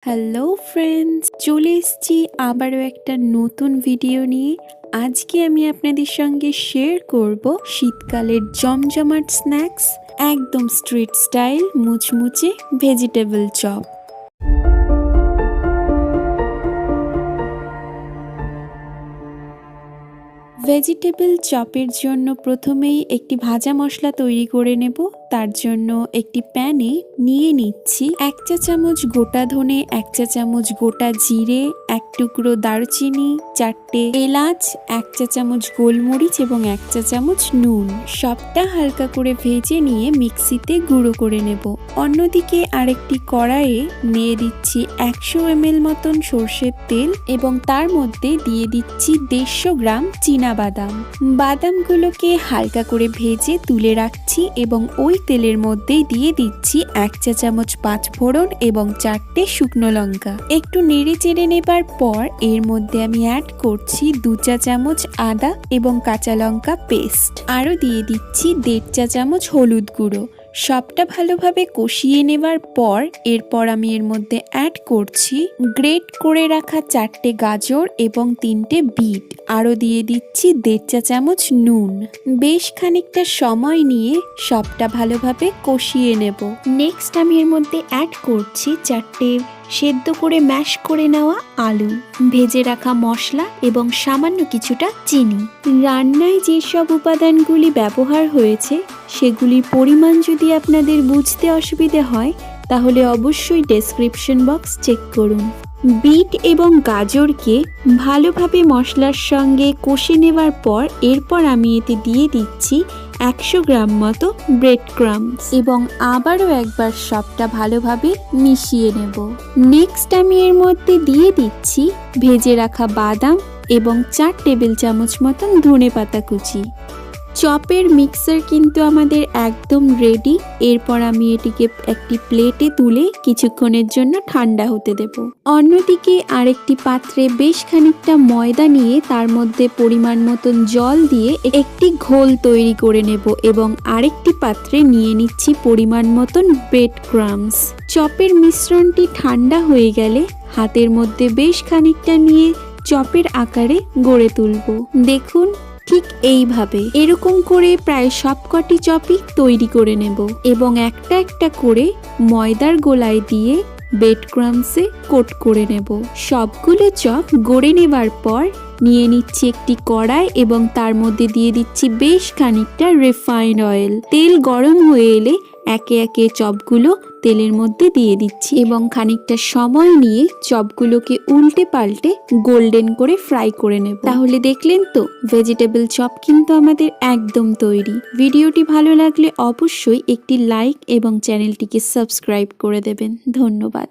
Hello friends, চলে এসেছি আবারও একটা নতুন ভিডিও নিয়ে। আজকে আমি আপনাদের সঙ্গে শেয়ার করব শীতকালের জমজমাট স্ন্যাক্স, একদম স্ট্রিট স্টাইল মুচমুচে ভেজিটেবল চপ। ভেজিটেবল চপের জন্য প্রথমেই একটি ভাজা মশলা তৈরি করে নেব। তার জন্য একটি প্যানে নিয়ে নিচ্ছি 1 চা চামচ গোটা ধনে, 1 চা চামচ গোটা জিরে, 1 টুকরো দারচিনি, 4টে এলাচ, 1 চা চামচ গোলমরিচ এবং 1 চা চামচ নুন। সবটা হালকা করে ভেজে নিয়ে মিক্সিতে গুঁড়ো করে নেব। অন্যদিকে আরেকটি কড়াইয়ে নিয়ে দিচ্ছি 100 ml মতন সর্ষের তেল এবং তার মধ্যে দিয়ে দিচ্ছি 150 গ্রাম বাদাম। বাদামগুলোকে হালকা করে ভেজে তুলে রাখছি এবং ওই তেলের মধ্যেই দিয়ে দিচ্ছি 1 চা চামচ পাঁচফোড়ন এবং 4টে শুকনো লঙ্কা। একটু নেড়ে চেড়ে নেবার পর এর মধ্যে আমি অ্যাড করছি 2 চা চামচ আদা এবং কাঁচা লঙ্কা পেস্ট। আরও দিয়ে দিচ্ছি 1.5 চা চামচ হলুদ গুঁড়ো। সবটা ভালোভাবে কষিয়ে নেবার পর এরপর আমি এর মধ্যে অ্যাড করছি গ্রেট করে রাখা 4টে গাজর এবং 3টে বিট। আরও দিয়ে দিচ্ছি 1.5 চা চামচ নুন। বেশ খানিকটা সময় নিয়ে সবটা ভালোভাবে কষিয়ে নেব। নেক্সট আমি এর মধ্যে অ্যাড করছি 4টে সেদ্ধ করে ম্যাশ করে নেওয়া আলু, ভেজে রাখা মশলা এবং সামান্য কিছুটা চিনি। রান্নায় যেসব উপাদানগুলি ব্যবহার হয়েছে সেগুলির পরিমাণ যদি আপনাদের বুঝতে অসুবিধে হয় তাহলে অবশ্যই ডেসক্রিপশন বক্স চেক করুন। বিট এবং গাজরকে ভালোভাবে মশলার সঙ্গে কষে নেওয়ার পর এরপর আমি এতে দিয়ে দিচ্ছি 100 গ্রাম মতো ব্রেড ক্রাম্বস এবং আবারও একবার সবটা ভালোভাবে মিশিয়ে নেব। নেক্সট আমি এর মধ্যে দিয়ে দিচ্ছি ভেজে রাখা বাদাম এবং 4 টেবিল চামচ মতন ধনেপাতা কুচি। চপের মিক্সার কিন্তু আমাদের একদম রেডি। এরপর আমি এটিকে একটি প্লেটে তুলে কিছুক্ষণের জন্য ঠান্ডা হতে দেব। অন্যদিকে আরেকটি পাত্রে বেশ খানিকটা ময়দা নিয়ে তার মধ্যে পরিমাণ মতন জল দিয়ে একটি ঘোল তৈরি করে নেব এবং আরেকটি পাত্রে নিয়ে নিচ্ছি পরিমাণ মতন ব্রেড ক্রাম্বস। চপের মিশ্রণটি ঠান্ডা হয়ে গেলে হাতের মধ্যে বেশ খানিকটা নিয়ে চপের আকারে গড়ে তুলব। দেখুন, ঠিক এইভাবে এরকম করে প্রায় সবকটি চপই তৈরি করে নেব এবং একটা একটা করে ময়দার গোলায় দিয়ে ব্রেড ক্রাম্বসে কোট করে নেব। সবগুলো চপ গড়ে নেবার পর নিয়ে নিচ্ছি একটি কড়াই এবং তার মধ্যে দিয়ে দিচ্ছি বেশ খানিকটা রিফাইন্ড অয়েল। তেল গরম হয়ে এলে একে একে চপগুলো তেলের মধ্যে দিয়ে দিচ্ছি এবং খানিকটা সময় নিয়ে চপগুলোকে উল্টে পাল্টে গোল্ডেন করে ফ্রাই করে নেব। তাহলে দেখলেন তো, ভেজিটেবল চপ কিন্তু আমাদের একদম তৈরি। ভিডিওটি ভালো লাগলে অবশ্যই একটি লাইক এবং চ্যানেলটিকে সাবস্ক্রাইব করে দেবেন। ধন্যবাদ।